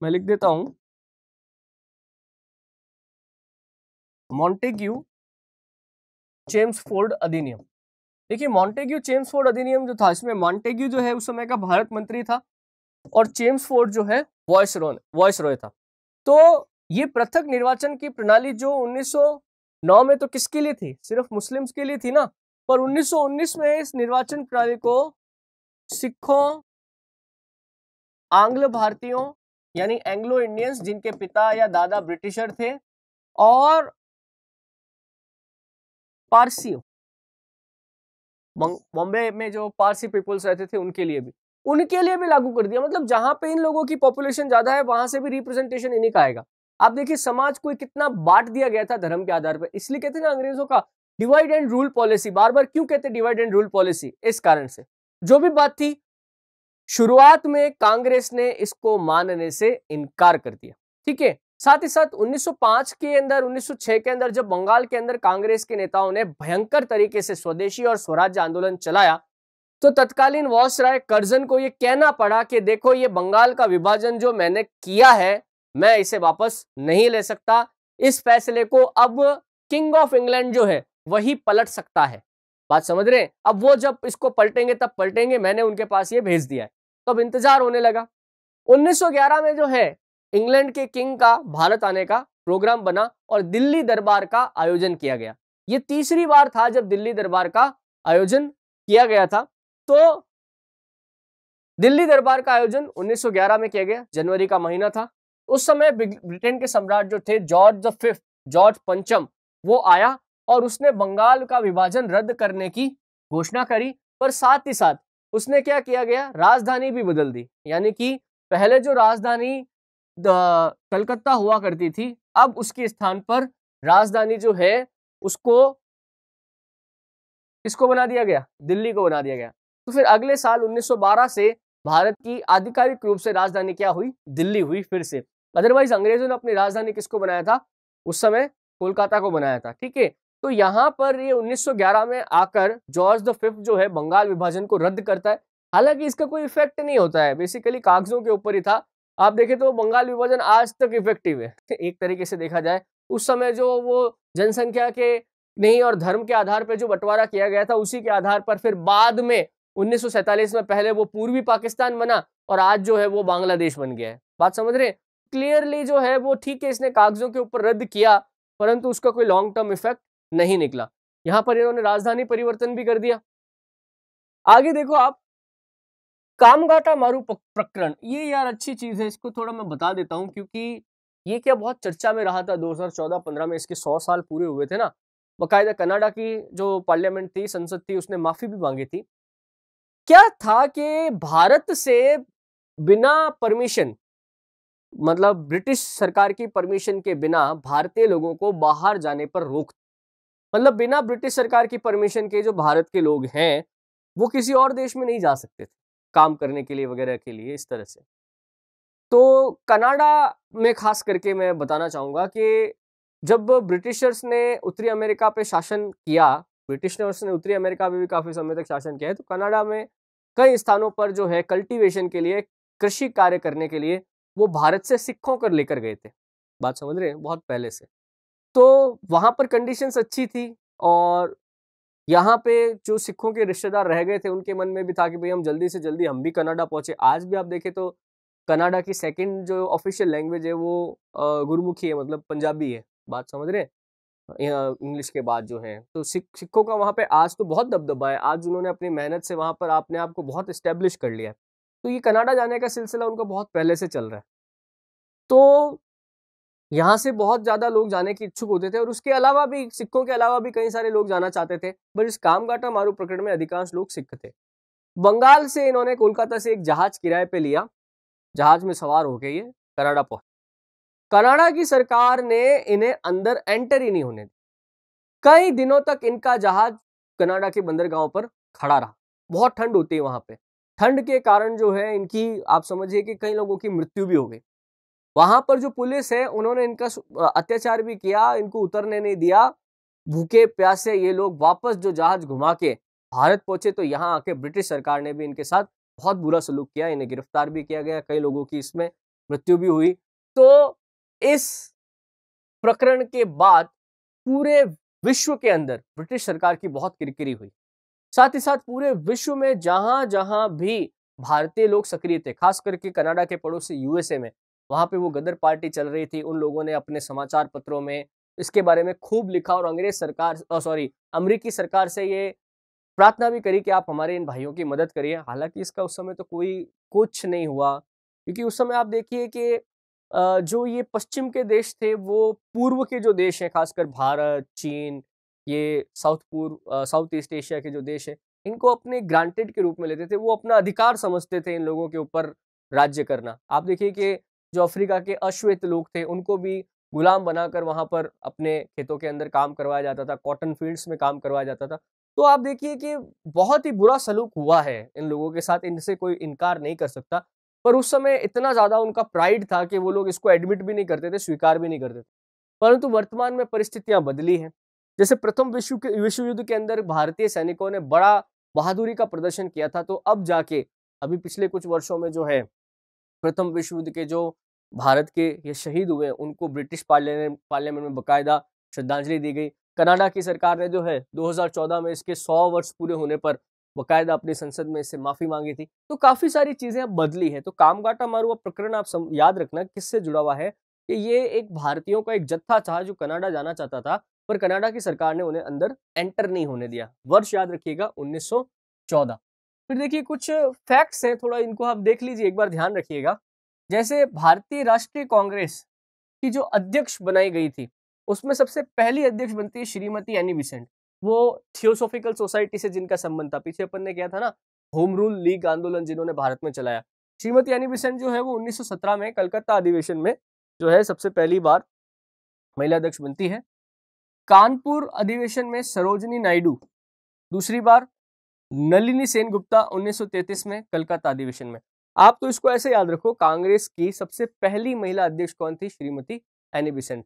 मैं लिख देता हूं, मॉन्टेग्यू चेम्सफोर्ड अधिनियम। देखिए मॉन्टेग्यू चेम्सफोर्ड अधिनियम जो था, इसमें मॉन्टेग्यू जो है उस समय का भारत मंत्री था और चेम्सफोर्ड जो है वॉइसरॉय था। तो ये पृथक निर्वाचन की प्रणाली जो 1909 में तो किसके लिए थी, सिर्फ मुस्लिम्स के लिए थी ना, पर 1919 में इस निर्वाचन प्रणाली को सिखों, आंग्ल भारतीयों यानी एंग्लो इंडियंस जिनके पिता या दादा ब्रिटिशर थे और पारसियों, बॉम्बे में जो पारसी पीपल्स रहते थे उनके लिए भी लागू कर दिया। मतलब जहां पे इन लोगों की पॉपुलेशन ज्यादा है वहां से भी रिप्रेजेंटेशन इन्हीं का आएगा। आप देखिए समाज को कितना बांट दिया गया था धर्म के आधार पर। इसलिए कहते हैं ना अंग्रेजों का डिवाइड एंड रूल पॉलिसी। बार बार क्यों कहते डिवाइड एंड रूल पॉलिसी, इस कारण से। जो भी बात थी शुरुआत में कांग्रेस ने इसको मानने से इनकार कर दिया, ठीक है। साथ ही साथ 1905 के अंदर, 1906 के अंदर जब बंगाल के अंदर कांग्रेस के नेताओं ने भयंकर तरीके से स्वदेशी और स्वराज्य आंदोलन चलाया तो तत्कालीन वायसराय कर्जन को यह कहना पड़ा कि देखो ये बंगाल का विभाजन जो मैंने किया है मैं इसे वापस नहीं ले सकता। इस फैसले को अब किंग ऑफ इंग्लैंड जो है वही पलट सकता है। बात समझ रहे हैं? अब वो जब इसको पलटेंगे तब पलटेंगे, मैंने उनके पास ये भेज दिया है। तो अब इंतजार होने लगा। 1911 में जो है इंग्लैंड के किंग का भारत आने का प्रोग्राम बना और दिल्ली दरबार का आयोजन किया गया। ये तीसरी बार था जब दिल्ली दरबार का आयोजन किया गया था। तो दिल्ली दरबार का आयोजन 1911 में किया गया, जनवरी का महीना था। उस समय ब्रिटेन के सम्राट जो थे जॉर्ज V, जॉर्ज पंचम, वो आया और उसने बंगाल का विभाजन रद्द करने की घोषणा करी। पर साथ ही साथ उसने क्या किया गया, राजधानी भी बदल दी। यानी कि पहले जो राजधानी कलकत्ता हुआ करती थी, अब उसके स्थान पर राजधानी जो है उसको किसको बना दिया गया, दिल्ली को बना दिया गया। तो फिर अगले साल 1912 से भारत की आधिकारिक रूप से राजधानी क्या हुई, दिल्ली हुई फिर से। अदरवाइज अंग्रेजों ने अपनी राजधानी किसको बनाया था, उस समय कोलकाता को बनाया था। ठीक है, तो यहाँ पर ये 1911 में आकर जॉर्ज द फिफ्थ जो है बंगाल विभाजन को रद्द करता है। हालांकि इसका कोई इफेक्ट नहीं होता है, बेसिकली कागजों के ऊपर ही था। आप देखें तो बंगाल विभाजन आज तक इफेक्टिव है एक तरीके से देखा जाए। उस समय जो वो जनसंख्या के नहीं और धर्म के आधार पर जो बंटवारा किया गया था, उसी के आधार पर फिर बाद में 1947 में पहले वो पूर्वी पाकिस्तान बना और आज जो है वो बांग्लादेश बन गया है। बात समझ रहे हैं? क्लियरली जो है वो ठीक है, इसने कागजों के ऊपर रद्द किया, परंतु उसका कोई लॉन्ग टर्म इफेक्ट नहीं निकला। यहां पर इन्होंने राजधानी परिवर्तन भी कर दिया। आगे देखो आप, कामगाटा मारू प्रकरण, ये यार अच्छी चीज है, इसको थोड़ा मैं बता देता हूं क्योंकि ये क्या बहुत चर्चा में रहा था। 2014-15 में इसके 100 साल पूरे हुए थे ना। बकायदा कनाडा की जो पार्लियामेंट थी, संसद थी, उसने माफी भी मांगी थी। क्या था कि भारत से बिना परमिशन, मतलब ब्रिटिश सरकार की परमिशन के बिना भारतीय लोगों को बाहर जाने पर रोक, मतलब बिना ब्रिटिश सरकार की परमिशन के जो भारत के लोग हैं वो किसी और देश में नहीं जा सकते थे काम करने के लिए वगैरह के लिए, इस तरह से। तो कनाडा में खास करके मैं बताना चाहूंगा कि जब ब्रिटिशर्स ने उत्तरी अमेरिका पे शासन किया, ब्रिटिशर्स ने उत्तरी अमेरिका में भी काफी समय तक शासन किया है, तो कनाडा में कई स्थानों पर जो है कल्टीवेशन के लिए, कृषि कार्य करने के लिए वो भारत से सिखों कर लेकर गए थे। बात समझ रहे हैं? बहुत पहले से। तो वहां पर कंडीशंस अच्छी थी और यहाँ पे जो सिखों के रिश्तेदार रह गए थे उनके मन में भी था कि भाई हम जल्दी से जल्दी हम भी कनाडा पहुंचे। आज भी आप देखें तो कनाडा की सेकंड जो ऑफिशियल लैंग्वेज है वो गुरमुखी है, मतलब पंजाबी है। बात समझ रहे हैं? इंग्लिश के बाद जो है तो सिखों का वहाँ पे आज तो बहुत दबदबा है। आज उन्होंने अपनी मेहनत से वहाँ पर अपने आप को बहुत इस्टेब्लिश कर लिया है। तो ये कनाडा जाने का सिलसिला उनका बहुत पहले से चल रहा है। तो यहाँ से बहुत ज्यादा लोग जाने के इच्छुक होते थे और उसके अलावा भी, सिखों के अलावा भी कई सारे लोग जाना चाहते थे, पर इस कामगाटा मारू प्रकरण में अधिकांश लोग सिख थे। बंगाल से इन्होंने कोलकाता से एक जहाज किराए पे लिया, जहाज में सवार होके ये कनाडा पहुंचे। कनाडा की सरकार ने इन्हें अंदर एंटर ही नहीं होने दिया। कई दिनों तक इनका जहाज कनाडा के बंदरगाहों पर खड़ा रहा। बहुत ठंड होती है वहां पे, ठंड के कारण जो है इनकी, आप समझिए कि कई लोगों की मृत्यु भी हो गई। वहां पर जो पुलिस है उन्होंने इनका अत्याचार भी किया, इनको उतरने नहीं दिया। भूखे प्यासे ये लोग वापस जो जहाज घुमा के भारत पहुंचे, तो यहाँ आके ब्रिटिश सरकार ने भी इनके साथ बहुत बुरा सलूक किया, इन्हें गिरफ्तार भी किया गया, कई लोगों की इसमें मृत्यु भी हुई। तो इस प्रकरण के बाद पूरे विश्व के अंदर ब्रिटिश सरकार की बहुत किरकिरी हुई। साथ ही साथ पूरे विश्व में जहां जहां भी भारतीय लोग सक्रिय थे, खास करके कनाडा के पड़ोसी यूएसए में, वहां पे वो गदर पार्टी चल रही थी। उन लोगों ने अपने समाचार पत्रों में इसके बारे में खूब लिखा और अंग्रेज सरकार, अमेरिकी सरकार से ये प्रार्थना भी करी कि आप हमारे इन भाइयों की मदद करिए। हालांकि इसका उस समय तो कोई कुछ नहीं हुआ, क्योंकि उस समय आप देखिए कि जो ये पश्चिम के देश थे, वो पूर्व के जो देश हैं, खासकर भारत, चीन, ये साउथ ईस्ट एशिया के जो देश हैं, इनको अपने ग्रांटेड के रूप में लेते थे। वो अपना अधिकार समझते थे इन लोगों के ऊपर राज्य करना। आप देखिए कि जो अफ्रीका के अश्वेत लोग थे उनको भी गुलाम बनाकर वहां पर अपने खेतों के अंदर काम करवाया जाता था, कॉटन फील्ड्स में काम करवाया जाता था। तो आप देखिए कि बहुत ही बुरा सलूक हुआ है इन लोगों के साथ, इनसे कोई इनकार नहीं कर सकता। पर उस समय इतना ज्यादा उनका प्राइड था कि वो लोग इसको एडमिट भी नहीं करते थे, स्वीकार भी नहीं करते थे। परंतु वर्तमान में परिस्थितियां बदली हैं। जैसे प्रथम विश्व युद्ध के अंदर भारतीय सैनिकों ने बड़ा बहादुरी का प्रदर्शन किया था, तो अब जाके अभी पिछले कुछ वर्षों में जो है प्रथम विश्व युद्ध के जो भारत के ये शहीद हुए उनको ब्रिटिश पार्लियामेंट में बकायदा श्रद्धांजलि दी गई। कनाडा की सरकार ने जो है 2014 में इसके 100 वर्ष पूरे होने पर बकायदा अपनी संसद में इससे माफी मांगी थी। तो काफी सारी चीजें अब बदली है। तो कामगाटा मारुआ प्रकरण आप याद रखना किससे जुड़ा हुआ है, कि ये एक भारतीयों का एक जत्था था जो कनाडा जाना चाहता था, पर कनाडा की सरकार ने उन्हें अंदर एंटर नहीं होने दिया। वर्ष याद रखिएगा 1914। फिर देखिए कुछ फैक्ट्स हैं, थोड़ा इनको आप देख लीजिए, एक बार ध्यान रखिएगा। जैसे भारतीय राष्ट्रीय कांग्रेस की जो अध्यक्ष बनाई गई थी उसमें सबसे पहली अध्यक्ष बनती है श्रीमती एनी बेसेंट। वो थियोसॉफिकल सोसाइटी से जिनका संबंध था, पीछे अपन ने किया था ना होम रूल लीग आंदोलन जिन्होंने भारत में चलाया, श्रीमती एनी बेसेंट जो है वो 1917 में कलकत्ता अधिवेशन में जो है सबसे पहली बार महिला अध्यक्ष बनती है। कानपुर अधिवेशन में सरोजनी नायडू दूसरी बार, नलिनी सेनगुप्ता 1933 में कलकत्ता अधिवेशन में। आप तो इसको ऐसे याद रखो, कांग्रेस की सबसे पहली महिला अध्यक्ष कौन थी? Shrimati Annie Besant.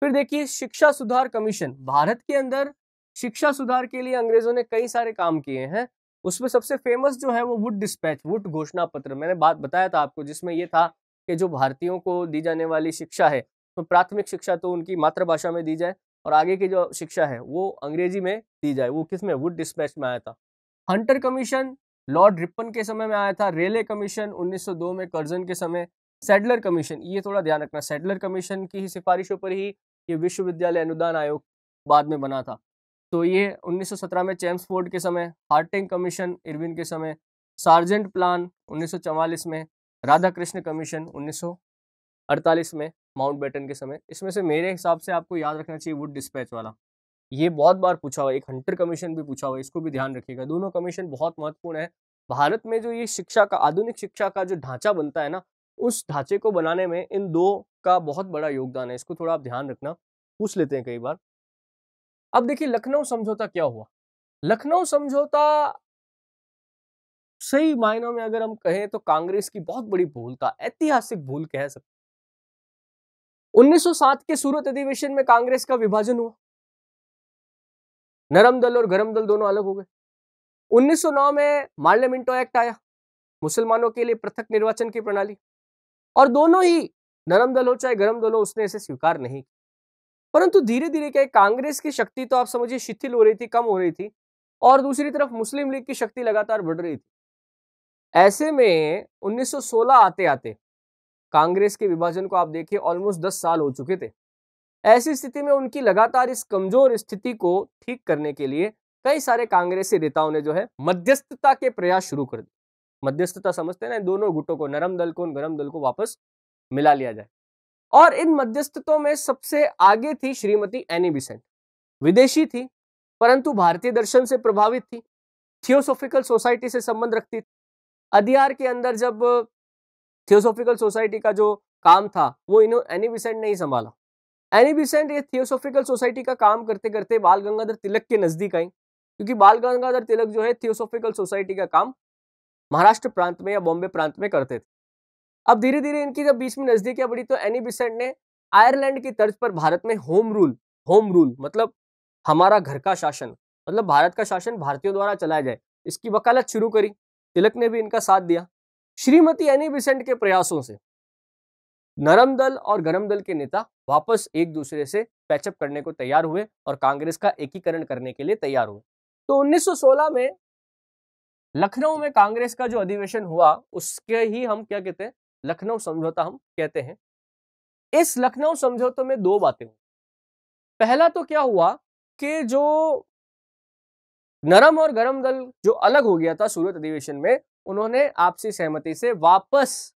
फिर देखिए शिक्षा सुधार कमीशन, भारत के अंदर शिक्षा सुधार के लिए अंग्रेजों ने कई सारे काम किए हैं। उसमें सबसे फेमस जो है वो वुड डिस्पैच, वुड घोषणा पत्र, मैंने बात बताया था आपको, जिसमें ये था कि जो भारतीयों को दी जाने वाली शिक्षा है तो प्राथमिक शिक्षा तो उनकी मातृभाषा में दी जाए और आगे की जो शिक्षा है वो अंग्रेजी में दी जाए। वो किसमें? वुड डिस्पैच में आया था। हंटर कमीशन लॉर्ड रिपन के समय में आया था। रेले कमीशन 1902 में कर्जन के समय। सैडलर कमीशन, ये थोड़ा ध्यान रखना, सैडलर कमीशन की सिफारिशों पर ही ये विश्वविद्यालय अनुदान आयोग बाद में बना था। तो ये 1917 में चेम्सफोर्ड के समय। हार्टिंग कमीशन इरविन के समय। सार्जेंट प्लान 1944 में। राधा कृष्ण कमीशन 1948 में माउंटबेटन के समय। इसमें से मेरे हिसाब से आपको याद रखना चाहिए वुड डिस्पैच वाला, ये बहुत बार पूछा हुआ। एक हंटर कमीशन भी पूछा हुआ, इसको भी ध्यान रखिएगा। दोनों कमीशन बहुत महत्वपूर्ण है। भारत में जो ये शिक्षा का, आधुनिक शिक्षा का जो ढांचा बनता है ना, उस ढांचे को बनाने में इन दो का बहुत बड़ा योगदान है। इसको थोड़ा आप ध्यान रखना, पूछ लेते हैं कई बार। अब देखिए लखनऊ समझौता क्या हुआ। लखनऊ समझौता सही मायनों में अगर हम कहें तो कांग्रेस की बहुत बड़ी भूल था, ऐतिहासिक भूल कह सकते। 1907 के सूरत अधिवेशन में कांग्रेस का विभाजन हुआ, नरम दल और गरम दल दोनों अलग हो गए। 1909 में मार्ले मिंटो एक्ट आया, मुसलमानों के लिए पृथक निर्वाचन की प्रणाली, और दोनों ही नरम दल हो चाहे गरम दल हो उसने इसे स्वीकार नहीं किया। परंतु धीरे धीरे क्या कांग्रेस की शक्ति तो आप समझिए शिथिल हो रही थी, कम हो रही थी, और दूसरी तरफ मुस्लिम लीग की शक्ति लगातार बढ़ रही थी। ऐसे में 1916 आते आते कांग्रेस के विभाजन को आप देखिए ऑलमोस्ट 10 साल हो चुके थे। ऐसी स्थिति में उनकी लगातार इस कमजोर स्थिति को ठीक करने के लिए कई सारे कांग्रेसी नेताओं ने जो है मध्यस्थता के प्रयास शुरू कर दिए। मध्यस्थता समझते हैं ना, दोनों गुटों को, नरम दल को गरम दल को वापस मिला लिया जाए। और इन मध्यस्थतों में सबसे आगे थी श्रीमती एनी बेसेंट। विदेशी थी परंतु भारतीय दर्शन से प्रभावित थी, थियोसॉफिकल सोसाइटी से संबंध रखती थी। अदियार के अंदर जब थियोसॉफिकल सोसाइटी का जो काम था वो एनी बेसेंट ने ही संभाला। एनी बेसेंट ये थियोसॉफिकल सोसाइटी का काम करते करते बाल गंगाधर तिलक के नजदीक आई, क्योंकि बाल गंगाधर तिलक जो है थियोसॉफिकल सोसाइटी का काम महाराष्ट्र प्रांत में या बॉम्बे प्रांत में करते थे। अब धीरे धीरे इनकी जब बीच में नजदीकियां बढ़ी तो एनी बेसेंट ने आयरलैंड की तर्ज पर भारत में होम रूल मतलब हमारा घर का शासन, मतलब भारत का शासन भारतीयों द्वारा चलाया जाए, इसकी वकालत शुरू करी। तिलक ने भी इनका साथ दिया। श्रीमती एनी बेसेंट के प्रयासों से नरम दल और गरम दल के नेता वापस एक दूसरे से पैचअप करने को तैयार हुए और कांग्रेस का एकीकरण करने के लिए तैयार हुए। तो 1916 में लखनऊ में कांग्रेस का जो अधिवेशन हुआ उसके ही हम क्या कहते हैं, लखनऊ समझौता हम कहते हैं। इस लखनऊ समझौते में दो बातें हुई। पहला तो क्या हुआ कि जो नरम और गरम दल जो अलग हो गया था सूरत अधिवेशन में, उन्होंने आपसी सहमति से वापस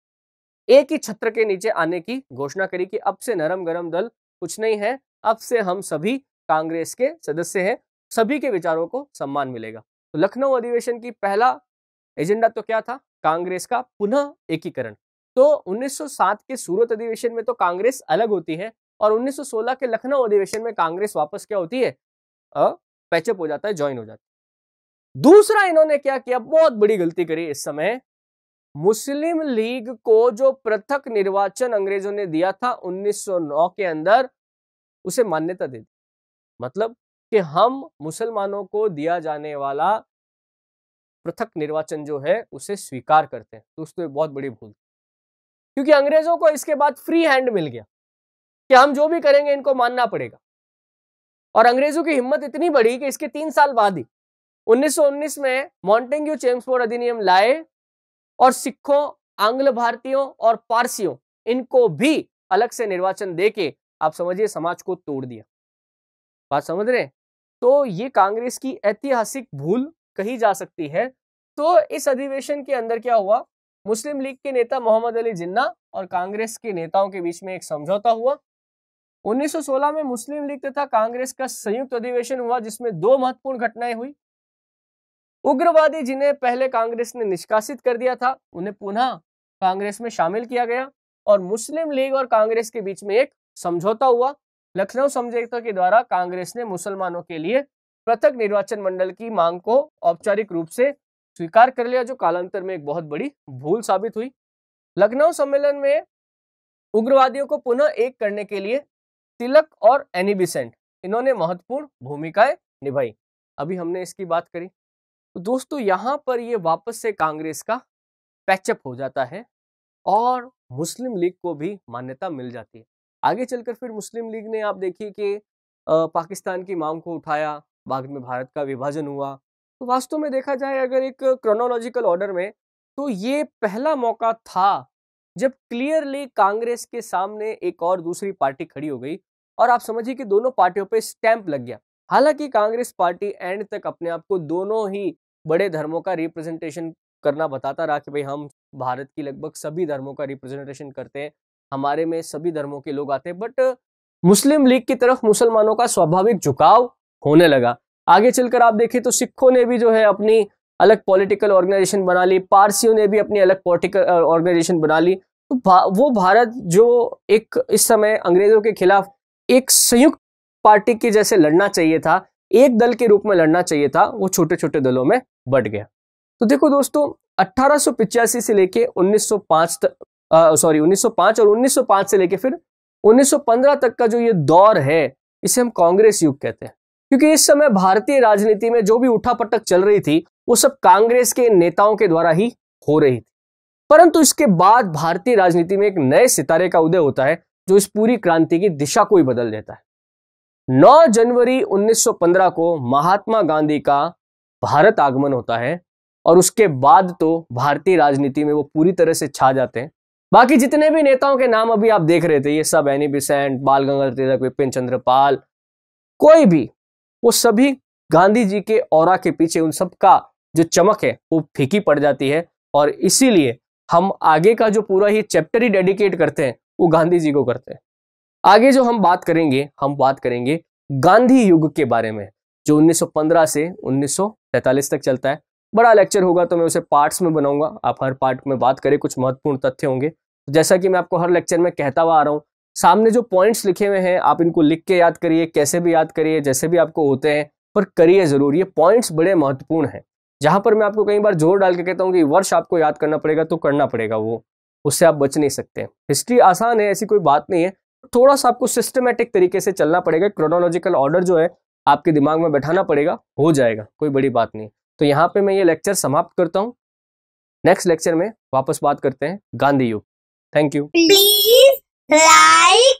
एक ही छत्र के नीचे आने की घोषणा करी कि अब से नरम गरम दल कुछ नहीं है, अब से हम सभी कांग्रेस के सदस्य हैं, सभी के विचारों को सम्मान मिलेगा। तो लखनऊ अधिवेशन की पहला एजेंडा तो क्या था? कांग्रेस का पुनः एकीकरण। तो 1907 के सूरत अधिवेशन में तो कांग्रेस अलग होती है और 1916 के लखनऊ अधिवेशन में कांग्रेस वापस क्या होती है? पैचअप हो जाता है, ज्वाइन हो जाता है। दूसरा इन्होंने क्या किया, बहुत बड़ी गलती करी इस समय, मुस्लिम लीग को जो पृथक निर्वाचन अंग्रेजों ने दिया था 1909 के अंदर, उसे मान्यता दे दी। मतलब कि हम मुसलमानों को दिया जाने वाला पृथक निर्वाचन जो है उसे स्वीकार करते हैं। तो उसमें बहुत बड़ी भूल, क्योंकि अंग्रेजों को इसके बाद फ्री हैंड मिल गया कि हम जो भी करेंगे इनको मानना पड़ेगा। और अंग्रेजों की हिम्मत इतनी बढ़ी कि इसके 3 साल बाद ही 1919 में मॉन्टेग्यू चेम्सफोर्ड अधिनियम लाए और सिखों, आंग्ल भारतीयों और पारसियों इनको भी अलग से निर्वाचन देके आप समझिए समाज को तोड़ दिया। बात समझ रहे हैं? तो ये कांग्रेस की ऐतिहासिक भूल कही जा सकती है। तो इस अधिवेशन के अंदर क्या हुआ, मुस्लिम लीग के नेता मोहम्मद अली जिन्ना और कांग्रेस के नेताओं के बीच में एक समझौता हुआ। 1916 में मुस्लिम लीग तथा कांग्रेस का संयुक्त अधिवेशन हुआ जिसमें 2 महत्वपूर्ण घटनाएं हुई। उग्रवादी जिन्हें पहले कांग्रेस ने निष्कासित कर दिया था उन्हें पुनः कांग्रेस में शामिल किया गया और मुस्लिम लीग और कांग्रेस के बीच में एक समझौता हुआ। लखनऊ समझौते के द्वारा कांग्रेस ने मुसलमानों के लिए पृथक निर्वाचन मंडल की मांग को औपचारिक रूप से स्वीकार कर लिया, जो कालांतर में एक बहुत बड़ी भूल साबित हुई। लखनऊ सम्मेलन में उग्रवादियों को पुनः एक करने के लिए तिलक और एनी बेसेंट इन्होंने महत्वपूर्ण भूमिकाएं निभाई। अभी हमने इसकी बात करी। तो दोस्तों यहाँ पर ये वापस से कांग्रेस का पैचअप हो जाता है और मुस्लिम लीग को भी मान्यता मिल जाती है। आगे चलकर फिर मुस्लिम लीग ने आप देखिए कि पाकिस्तान की मांग को उठाया, बाद में भारत का विभाजन हुआ। तो वास्तव में देखा जाए अगर एक क्रोनोलॉजिकल ऑर्डर में तो ये पहला मौका था जब क्लियरली कांग्रेस के सामने एक और दूसरी पार्टी खड़ी हो गई और आप समझिए कि दोनों पार्टियों पे स्टैंप लग गया। हालांकि कांग्रेस पार्टी एंड तक अपने आप को दोनों ही बड़े धर्मों का रिप्रेजेंटेशन करना बताता रहा कि भाई हम भारत की लगभग सभी धर्मों का रिप्रेजेंटेशन करते हैं, हमारे में सभी धर्मों के लोग आते हैं, बट मुस्लिम लीग की तरफ मुसलमानों का स्वाभाविक झुकाव होने लगा। आगे चलकर आप देखें तो सिखों ने भी जो है अपनी अलग पॉलिटिकल ऑर्गेनाइजेशन बना ली, पारसियों ने भी अपनी अलग पॉलिटिकल ऑर्गेनाइजेशन बना ली। तो वो भारत जो एक इस समय अंग्रेजों के खिलाफ एक संयुक्त पार्टी के जैसे लड़ना चाहिए था, एक दल के रूप में लड़ना चाहिए था, वो छोटे छोटे दलों में बंट गया। तो देखो दोस्तों 1885 से लेके 1905 और 1905 से लेके फिर 1915 तक का जो ये दौर है इसे हम कांग्रेस युग कहते हैं, क्योंकि इस समय भारतीय राजनीति में जो भी उठापटक चल रही थी वो सब कांग्रेस के नेताओं के द्वारा ही हो रही थी। परंतु इसके बाद भारतीय राजनीति में एक नए सितारे का उदय होता है जो इस पूरी क्रांति की दिशा को ही बदल देता है। 9 जनवरी 1915 को महात्मा गांधी का भारत आगमन होता है और उसके बाद तो भारतीय राजनीति में वो पूरी तरह से छा जाते हैं। बाकी जितने भी नेताओं के नाम अभी आप देख रहे थे, ये सब एनी बेसेंट, बाल गंगाधर तिलक, विपिन चंद्र पाल, कोई भी, वो सभी गांधी जी के ऑरा के पीछे उन सब का जो चमक है वो फीकी पड़ जाती है और इसीलिए हम आगे का जो पूरा ही चैप्टर ही डेडिकेट करते हैं वो गांधी जी को करते हैं। आगे जो हम बात करेंगे गांधी युग के बारे में जो 1915 से 1943 तक चलता है। बड़ा लेक्चर होगा तो मैं उसे पार्ट्स में बनाऊंगा, आप हर पार्ट में बात करें, कुछ महत्वपूर्ण तथ्य होंगे। जैसा कि मैं आपको हर लेक्चर में कहता हुआ आ रहा हूँ, सामने जो पॉइंट्स लिखे हुए हैं आप इनको लिख के याद करिए, कैसे भी याद करिए, जैसे भी आपको होते हैं, पर करिए जरूर। ये पॉइंट्स बड़े महत्वपूर्ण हैं। जहां पर मैं आपको कई बार जोर डाल के कहता हूँ कि वर्ष आपको याद करना पड़ेगा तो करना पड़ेगा, वो उससे आप बच नहीं सकते। हिस्ट्री आसान है, ऐसी कोई बात नहीं है, थोड़ा सा आपको सिस्टमेटिक तरीके से चलना पड़ेगा, क्रोनोलॉजिकल ऑर्डर जो है आपके दिमाग में बैठाना पड़ेगा, हो जाएगा, कोई बड़ी बात नहीं। तो यहाँ पे मैं ये लेक्चर समाप्त करता हूँ। नेक्स्ट लेक्चर में वापस बात करते हैं गांधी युग। Thank you. Please like